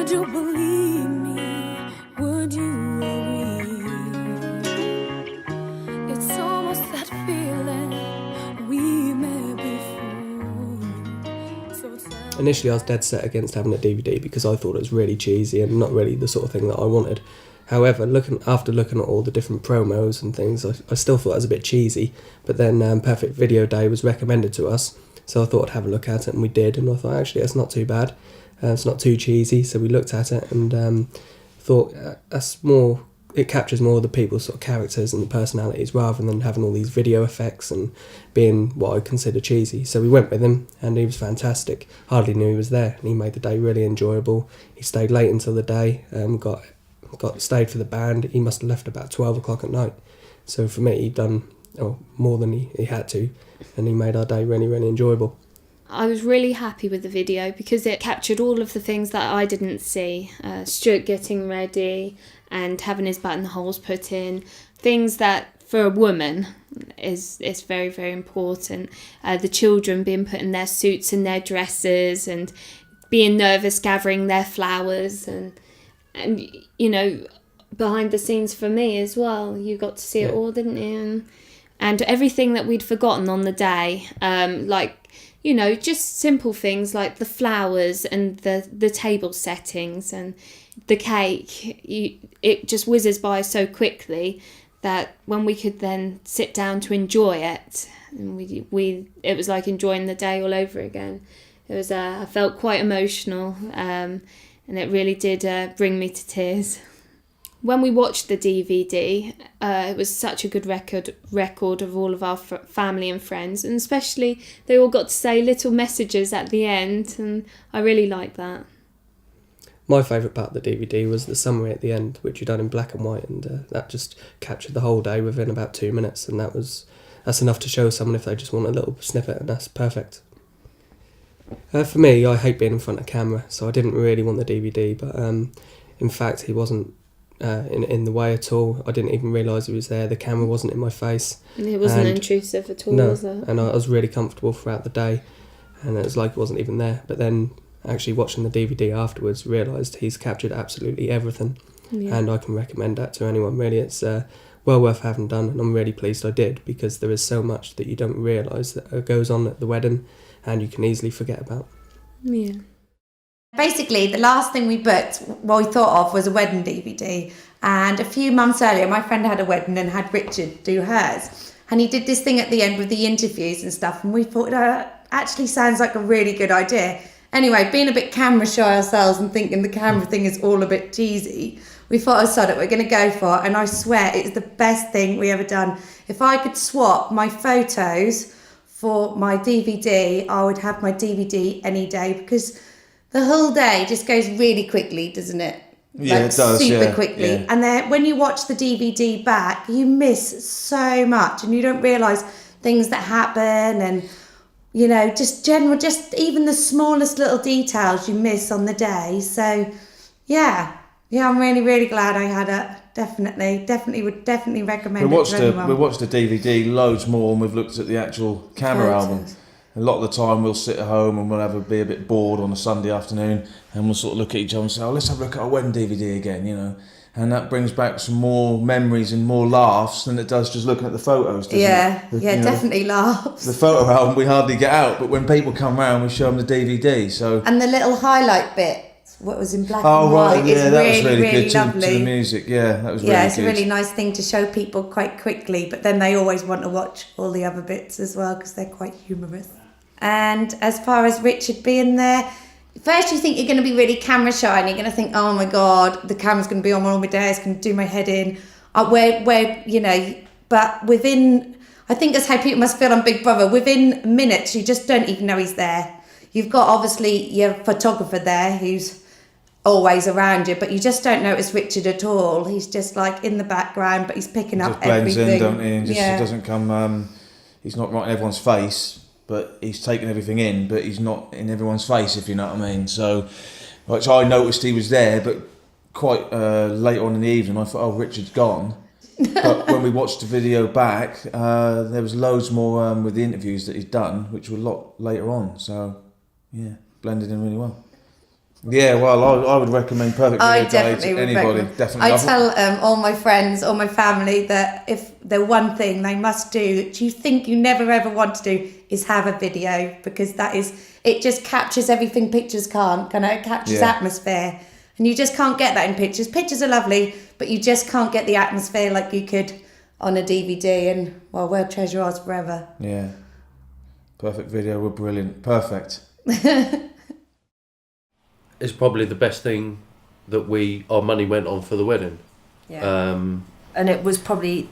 Would you believe me? Would you agree? It's almost that feeling we met before. So Initially I was dead set against having a DVD because I thought it was really cheesy and not really the sort of thing that I wanted. However, after looking at all the different promos and things, I still thought it was a bit cheesy. But then Perfect Video Day was recommended to us, so I thought I'd have a look at it, and we did. And I thought, actually, it's not too bad. It's not too cheesy. So we looked at it and thought it captures more of the people's sort of characters and the personalities rather than having all these video effects and being what I consider cheesy. So we went with him, and he was fantastic. Hardly knew he was there, and he made the day really enjoyable. He stayed late until the day, stayed for the band. He must have left about 12 o'clock at night. So for me, he'd done more than he had to, and he made our day really, really enjoyable. I was really happy with the video because it captured all of the things that I didn't see. Stuart getting ready and having his buttonholes put in. Things that for a woman is very, very important. The children being put in their suits and their dresses and being nervous gathering their flowers and you know, behind the scenes for me as well. You got to see it all, didn't you? And everything that we'd forgotten on the day, like, you know, just simple things like the flowers and the table settings and the cake. It just whizzes by so quickly that when we could then sit down to enjoy it, and it was like enjoying the day all over again. It was I felt quite emotional. And it really did bring me to tears. When we watched the DVD, it was such a good record of all of our family and friends, and especially they all got to say little messages at the end, and I really liked that. My favourite part of the DVD was the summary at the end, which you done in black and white, and that just captured the whole day within about 2 minutes, and that's enough to show someone if they just want a little snippet, and that's perfect. For me, I hate being in front of camera, so I didn't really want the DVD, but in fact he wasn't in the way at all. I didn't even realise he was there. The camera wasn't in my face. It wasn't intrusive at all, no, was it? And I was really comfortable throughout the day, and it was like it wasn't even there. But then actually watching the DVD afterwards, realised he's captured absolutely everything, and I can recommend that to anyone really. It's well worth having done, and I'm really pleased I did, because there is so much that you don't realise that goes on at the wedding and you can easily forget about. Yeah. Basically, the last thing we booked, what we thought of, was a wedding DVD. And a few months earlier, my friend had a wedding and had Richard do hers. And he did this thing at the end with the interviews and stuff. And we thought, that actually sounds like a really good idea. Anyway, being a bit camera shy ourselves and thinking the camera thing is all a bit cheesy, we thought, we're going to go for it. And I swear, it's the best thing we ever done. If I could swap my photos for my DVD, I would have my DVD any day, because the whole day just goes really quickly, doesn't it? Yeah, it does. Super quickly. Yeah. And then when you watch the DVD back, you miss so much, and you don't realise things that happen, and you know, just even the smallest little details you miss on the day. So yeah, I'm really, really glad I had it. Definitely would recommend it to anyone. We watched the DVD loads more, and we've looked at the actual camera album. A lot of the time we'll sit at home and we'll be a bit bored on a Sunday afternoon, and we'll sort of look at each other and say, let's have a look at our wedding DVD again, you know. And that brings back some more memories and more laughs than it does just looking at the photos, doesn't it? Definitely laughs. The photo album we hardly get out, but when people come round we show them the DVD. So and the little highlight bit, what was in black and white, right, yeah, that was really really good lovely. To the music. Yeah, that was really good. Yeah, it's a really nice thing to show people quite quickly, but then they always want to watch all the other bits as well because they're quite humorous. And as far as Richard being there, first you think you're going to be really camera shy, and you're going to think, oh my God, the camera's going to be on all my day, it's going to do my head in. Where you know, but within, I think that's how people must feel on Big Brother. Within minutes, you just don't even know he's there. You've got obviously your photographer there who's always around you, but you just don't notice Richard at all. He's just like in the background, but he's picking up everything. Just blends in, don't he? And just, he doesn't come. He's not right in everyone's face, but he's taking everything in. But he's not in everyone's face, if you know what I mean. So, which I noticed he was there, but quite late on in the evening, I thought, oh, Richard's gone. But when we watched the video back, there was loads more with the interviews that he's done, which were a lot later on. So, yeah, blended in really well. Yeah, well, I would recommend Perfect I Video Day definitely to would anybody. recommend. Definitely. I tell all my friends, all my family that if the one thing they must do that you think you never ever want to do is have a video, because it just captures everything pictures can't. It captures atmosphere, and you just can't get that in pictures. Pictures are lovely, but you just can't get the atmosphere like you could on a DVD. And well, we'll treasure ours forever. Yeah. Perfect Video were brilliant. Perfect. It's probably the best thing that our money went on for the wedding. Yeah. And it was probably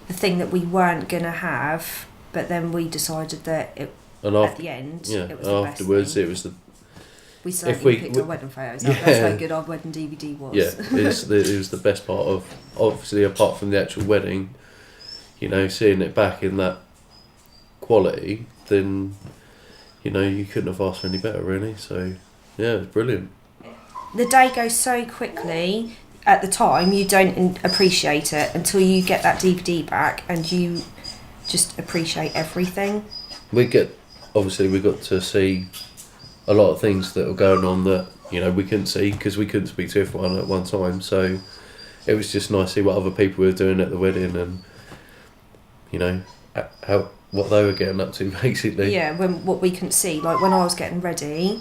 the thing that we weren't going to have, but then we decided that at the end, it was the afterwards, best thing. it was the... We certainly picked our wedding photos. That's how good our wedding DVD was. Yeah, it was the best part of, obviously, apart from the actual wedding, seeing it back in that quality, then, you couldn't have asked for any better, really. So, yeah, it was brilliant. The day goes so quickly. At the time, you don't appreciate it until you get that DVD back and you just appreciate everything. We got to see a lot of things that were going on that, we couldn't see because we couldn't speak to everyone at one time. So it was just nice to see what other people were doing at the wedding and, what they were getting up to, basically. Yeah, what we couldn't see. Like when I was getting ready,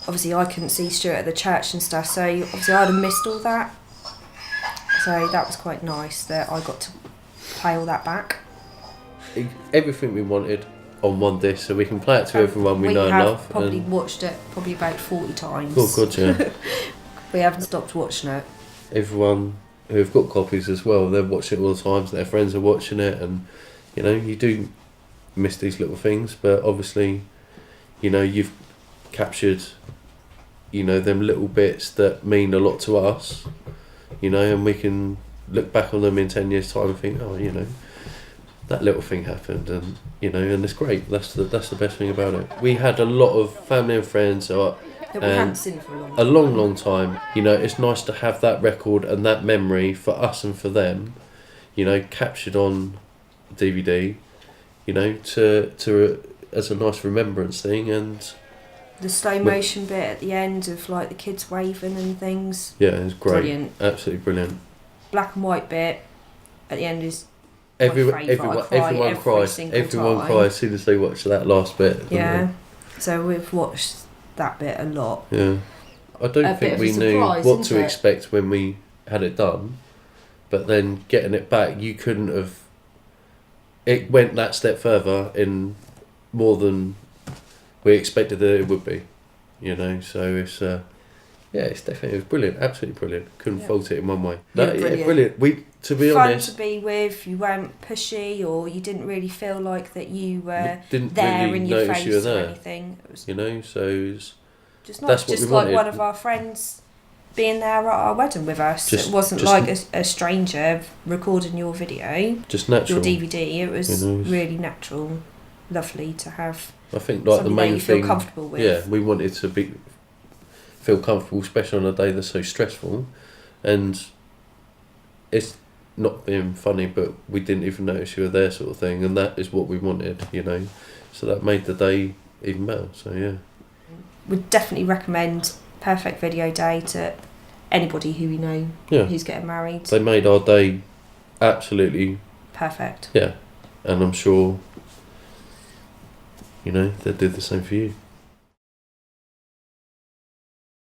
obviously I couldn't see Stuart at the church and stuff, so obviously I'd have missed all that. So that was quite nice that I got to play all that back. Everything we wanted on one disc, so we can play it to everyone we know and love. We have probably watched it about 40 times. Oh God, yeah. We haven't stopped watching it. Everyone who've got copies as well, they're watching it all the time, so their friends are watching it, and you do miss these little things, but obviously, you've captured, them little bits that mean a lot to us, and we can look back on them in 10 years' time and think, oh, that little thing happened, and and it's great. That's the best thing about it. We had a lot of family and friends that we hadn't seen for a long time. It's nice to have that record and that memory for us and for them, captured on DVD, to as a nice remembrance thing. And the slow motion bit at the end of like the kids waving and things. Yeah, it was great. Brilliant. Absolutely brilliant. Black and white bit at the end is everyone cries. Everyone cries as soon as they watch that last bit. Yeah. So we've watched that bit a lot. Yeah. I don't think we knew what to expect when we had it done, but then getting it back, you couldn't have. It went that step further in more than we expected that it would be, So it's it's definitely, it was brilliant, absolutely brilliant. Couldn't fault it in one way. Brilliant. To be honest, fun to be with. You weren't pushy, or you didn't really feel like that you were didn't there really in your notice face you were or there. anything. It was so it was just not that's what just we like wanted. one of our friends being there at our wedding with us. Just- it wasn't just- like a stranger recording your video, just natural. your DVD. It was really natural, lovely to have. I think like the something main that you feel thing. comfortable with. Yeah, we wanted to feel comfortable, especially on a day that's so stressful, and it's not being funny, but we didn't even notice you were there, sort of thing, and that is what we wanted, So that made the day even better. So yeah, Would definitely recommend Perfect Video Day to anybody who we know who's getting married. They made our day absolutely perfect. Yeah, and I'm sure they'll do the same for you.